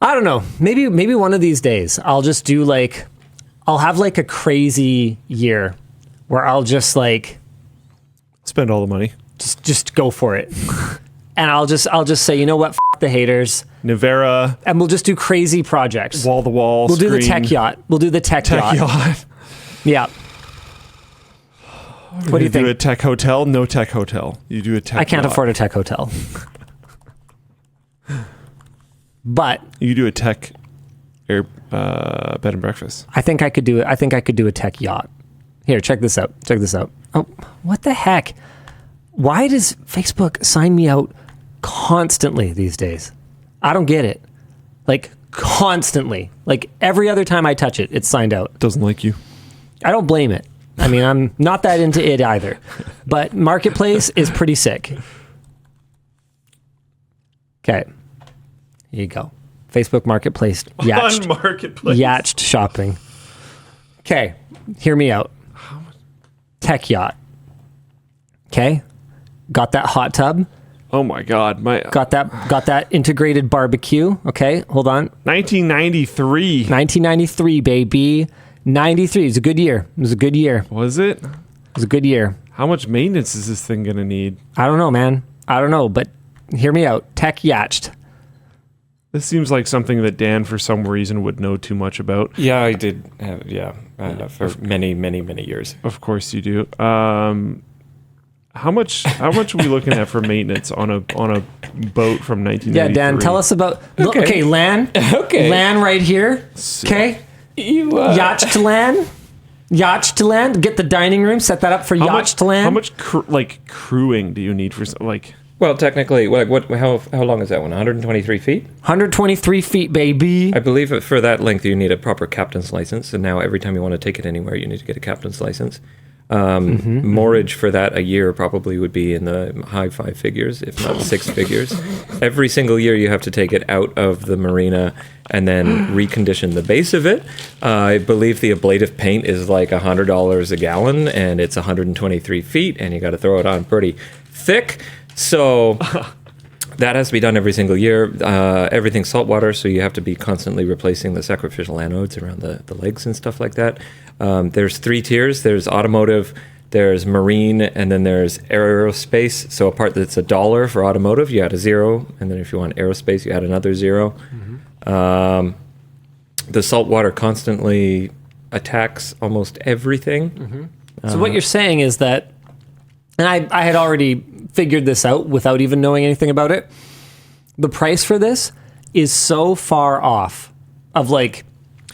I don't know. Maybe one of these days I'll just do like, I'll have like a crazy year where I'll just like spend all the money. Just go for it. And I'll just say, you know what? F the haters. Nivera. And we'll just do crazy projects. Wall to wall. We'll do the tech yacht. We'll do the tech yacht. Yeah. What do you think? Do a tech hotel? No tech hotel. You do a tech I can't yacht. afford a tech hotel. But you do a tech bed and breakfast. I think I could do it. I think I could do a tech yacht. Here, check this out. Check this out. Oh, what the heck? Why does Facebook sign me out constantly these days? I don't get it. Like constantly. Like every other time I touch it, it's signed out. Doesn't like you. I don't blame it. I mean, I'm not that into it either. But Marketplace is pretty sick. Okay. Here you go. Facebook Marketplace. Yacht. On Marketplace. Yacht shopping. Okay. Hear me out. Tech yacht. Okay. Got that hot tub. Oh my God. Got that integrated barbecue. Okay. Hold on. 1993. 1993, baby. 93. It was a good year. It was a good year. Was it? It was a good year. How much maintenance is this thing going to need? I don't know, man. I don't know, but hear me out. Tech yacht. This seems like something that Dan, for some reason, would know too much about. Yeah, I did. For many, many, many years. Of course you do. How much are we looking at for maintenance on a boat from 1993? Yeah, Dan, tell us about. Okay, LAN. Okay. LAN right here. Okay. Yacht to LAN. Yacht to LAN. Get the dining room. Set that up for yacht to LAN. How much crewing do you need for like? Well, technically, how long is that one? 123 feet? 123 feet, baby. I believe for that length you need a proper captain's license, and now every time you want to take it anywhere, you need to get a captain's license. Mortgage for that a year probably would be in the high 5 figures, if not 6 figures. Every single year you have to take it out of the marina and then recondition the base of it. I believe the ablative paint is like $100 a gallon, and it's 123 feet, and you got to throw it on pretty thick. So that has to be done every single year. Everything's saltwater, so you have to be constantly replacing the sacrificial anodes around the legs and stuff like that. There's 3 tiers. There's automotive, there's marine, and then there's aerospace. So a part that's $1 for automotive, you add a 0. And then if you want aerospace, you add another 0. The saltwater constantly attacks almost everything. So what you're saying is that, and I had already figured this out without even knowing anything about it, the price for this is so far off of like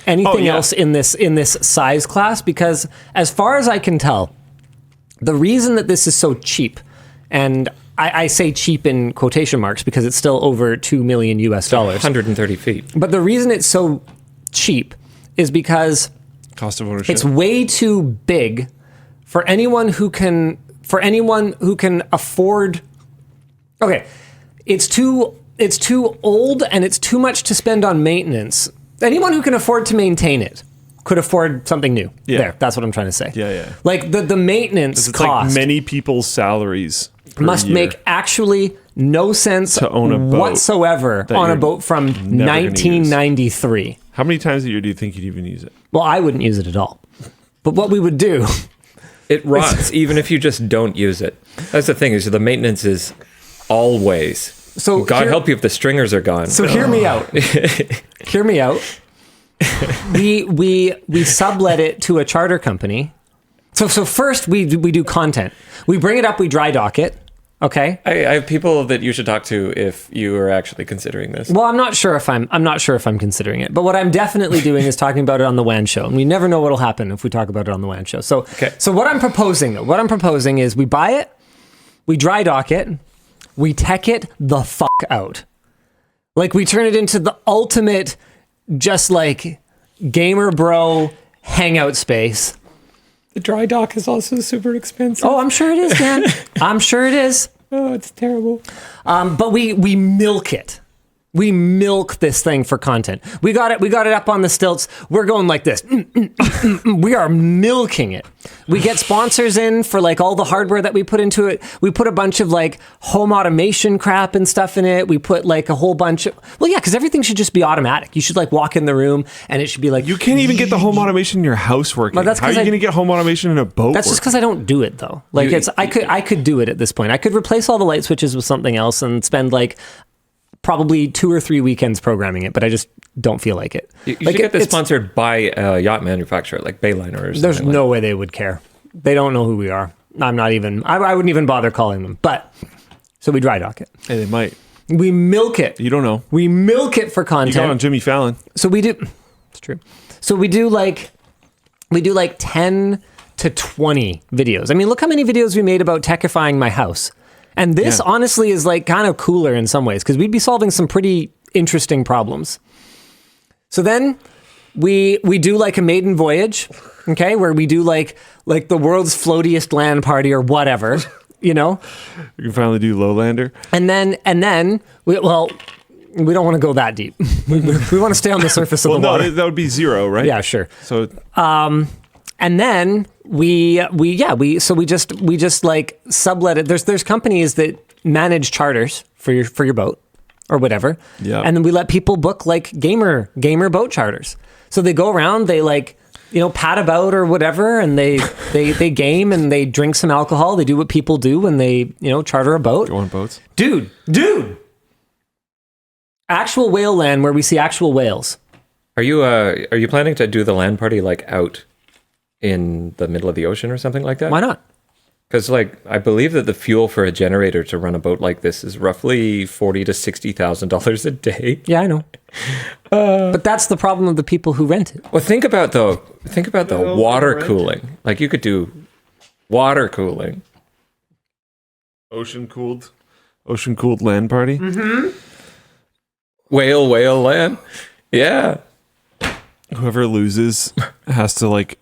anything else in this size class, because as far as I can tell, the reason that this is so cheap, and I say cheap in quotation marks because it's still over $2 million US. 130 feet. But the reason it's so cheap is because cost of ownership. It's way too big for anyone who can afford. Okay, it's too old and it's too much to spend on maintenance. Anyone who can afford to maintain it could afford something new. Yeah. There, that's what I'm trying to say. Yeah. Like the maintenance it's cost like many people's salaries must make actually no sense to own a boat whatsoever on a boat from 1993. How many times a year do you think you'd even use it? Well, I wouldn't use it at all. But what we would do, it rots even if you just don't use it. That's the thing, is the maintenance is always. So God help you if the stringers are gone. So hear me out. Hear me out. We sublet it to a charter company. So first we do content. We bring it up, we dry dock it. Okay. I have people that you should talk to if you are actually considering this. Well, I'm not sure if I'm considering it. But what I'm definitely doing is talking about it on the WAN show. And we never know what'll happen if we talk about it on the WAN show. So what I'm proposing is we buy it, we dry dock it, we tech it the fuck out. Like we turn it into the ultimate just like gamer bro hangout space. The dry dock is also super expensive. Oh, I'm sure it is, Dan. I'm sure it is. Oh, it's terrible. But we milk it. We milk this thing for content. We got it up on the stilts. We're going like this. We are milking it. We get sponsors in for like all the hardware that we put into it. We put a bunch of like home automation crap and stuff in it. We put like a whole bunch of, well, yeah, because everything should just be automatic. You should like walk in the room and it should be like, You can't even get the home automation in your house working. Well, that's How are 'cause you I- going to get home automation in a boat that's just because I don't do it though. Like I could do it at this point. I could replace all the light switches with something else and spend like probably 2 or 3 weekends programming it, but I just don't feel like it. You Like should get this it's- sponsored by a yacht manufacturer like Bayliner or something. There's like no way they would care. They don't know who we are. I'm not even, I wouldn't even bother calling them. But, so we dry dock it. Hey, they might. We milk it. You don't know. We milk it for You got on content. Jimmy Fallon. So we do, it's true. So we do like 10 to 20 videos. I mean, look how many videos we made about techifying my house. And this Yeah. honestly is like kind of cooler in some ways because we'd be solving some pretty interesting problems. So then we do like a maiden voyage, okay, where we do like the world's floatiest land party or whatever, you know? You can finally do Lowlander. And then we don't want to go that deep. we want to stay on the surface of Well, the no, water. that would be 0, right? Yeah, sure. So And then we just like sublet it. There's companies that manage charters for your boat or whatever. Yeah. And then we let people book like gamer boat charters. So they go around, they like, pad about or whatever, and they game and they drink some alcohol. They do what people do when they, charter a boat. go on boats. Dude. Actual whale land where we see actual whales. Are you planning to do the land party like out in the middle of the ocean or something like that? Why not? Because like I believe that the fuel for a generator to run a boat like this is roughly $40,000 to $60,000 a day. Yeah, I know. But that's the problem of the people who rent it. Well, think about the water cooling. Like you could do water cooling. Ocean cooled land party. Mm-hmm. Whale land. Yeah. Whoever loses has to like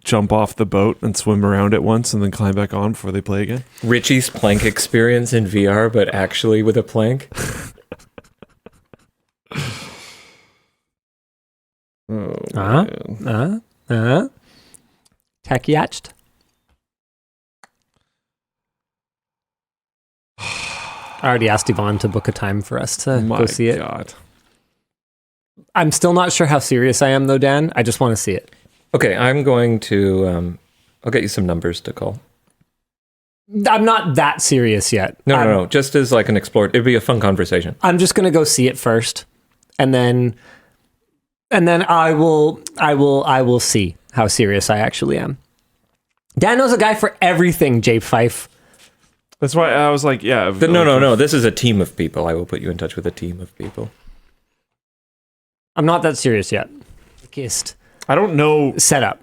jump off the boat and swim around it once and then climb back on before they play again. Richie's plank experience in VR, but actually with a plank. Oh, man. Tech Yacht. I already asked Yvonne to book a time for us to My go see it. God. I'm still not sure how serious I am though, Dan. I just want to see it. Okay, I'm going to I'll get you some numbers to call. I'm not that serious yet. No. Just as like an explore. It'd be a fun conversation. I'm just gonna go see it first, and then I will see how serious I actually am. Dan knows a guy for everything, Jay Fife. That's why I was like, yeah. No. This is a team of people. I will put you in touch with a team of people. I'm not that serious yet. Kissed. I don't know Setup.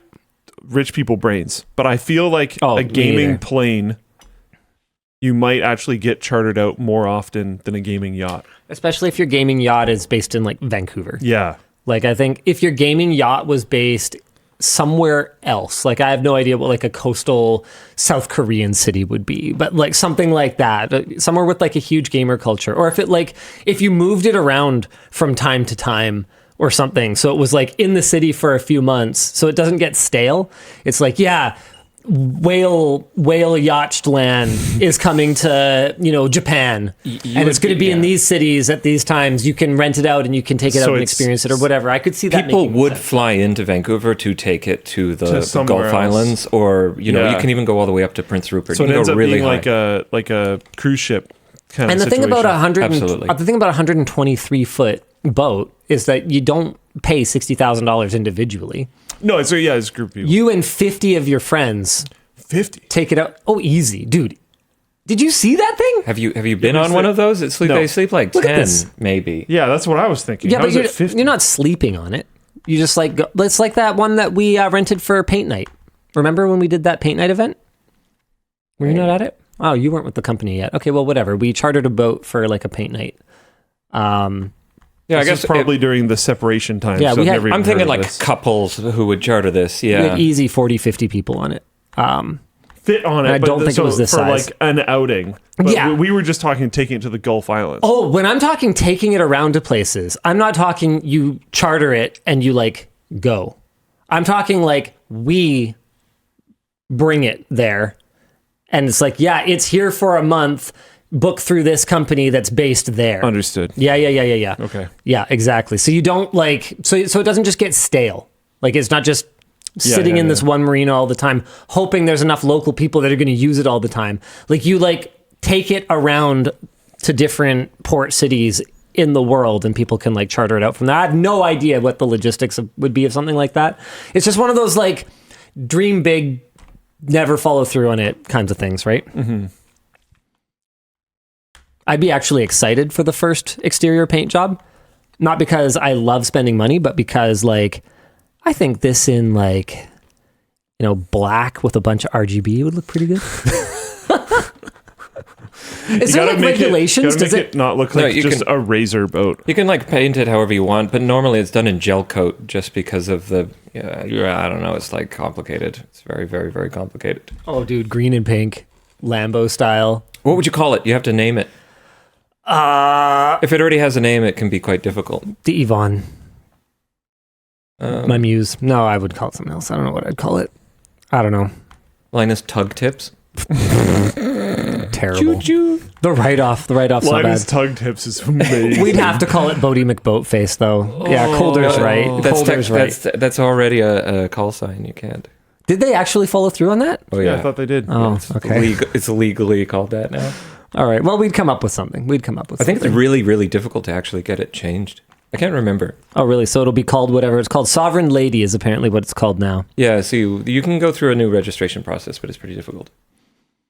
rich people brains, but I feel like Oh, a me gaming either. plane, you might actually get chartered out more often than a gaming yacht. Especially if your gaming yacht is based in like Vancouver. Yeah. Like I think if your gaming yacht was based somewhere else, like I have no idea what like a coastal South Korean city would be, but like something like that, somewhere with like a huge gamer culture, or if you moved it around from time to time or something, so it was like in the city for a few months, so it doesn't get stale. It's like, yeah, whale yacht land is coming to Japan, and it's going to be in these cities at these times. You can rent it out and you can take it So out and it's- experience it or whatever. I could see that. People making would sense. fly into Vancouver to take it to the somewhere Gulf else. Islands, or you Yeah. can even go all the way up to Prince Rupert. So you it can ends go up really being high. like a cruise ship kind And of the thing about Absolutely. the thing about a 123 foot boat is that you don't pay $60,000 individually. No, it's it's a group of people. You and 50 of your friends 50. take it out. Oh, easy, dude. Did you see that thing? Have you been on one of those? No. They sleep like Look at 10, this. maybe. Yeah, that's what I was thinking. Yeah, How but is it 50? you're not sleeping on it. You just like go, it's like that one that we rented for paint night. Remember when we did that paint night event? Were you not at it? Oh, you weren't with the company yet. Okay, well, whatever. We chartered a boat for like a paint night. Yeah, I This guess is probably during the separation time. Yeah, so we I've had- never even I'm thinking heard of like this. couples who would charter this. We Yeah, had easy 40, 50 people on it. fit on it. And I but don't think it was this for size. like an outing. But Yeah. we were just talking taking it to the Gulf Islands. Oh, when I'm talking taking it around to places, I'm not talking you charter it and you like go. I'm talking like we bring it there. And it's like, yeah, it's here for a month. Book through this company that's based there. Understood. Yeah. Okay. Yeah, exactly. So you don't like, so it doesn't just get stale. Like it's not just sitting in this one marina all the time, hoping there's enough local people that are going to use it all the time. Like you like take it around to different port cities in the world and people can like charter it out from there. I have no idea what the logistics would be of something like that. It's just one of those like dream big, never follow through on it kinds of things, right? Mm-hmm. I'd be actually excited for the first exterior paint job. Not because I love spending money, but because like I think this in like, you know, black with a bunch of RGB would look pretty good. Is there like regulations? Does it not look like just a razor boat? You can like paint it however you want, but normally it's done in gel coat just because of the, I don't know, it's like complicated. It's very, very, very complicated. Oh, dude, green and pink, Lambo style. What would you call it? You have to name it. If it already has a name, it can be quite difficult. The Yvonne. My muse. No, I would call it something else. I don't know what I'd call it. I don't know. Linus Tug Tips. Terrible. Choo-choo. The write-off. Linus So bad. Tug Tips is amazing. We'd have to call it Bodie McBoatface, though. Yeah, Calder's right. Calder's right. That's already a call sign. You can't. Did they actually follow through on that? Oh, Yeah, I thought they did. Oh, okay. It's legally called that now. All right. Well, we'd come up with something. I think it's really, really difficult to actually get it changed. I can't remember. Oh, really? So it'll be called whatever it's called. Sovereign Lady is apparently what it's called now. Yeah, so you can go through a new registration process, but it's pretty difficult.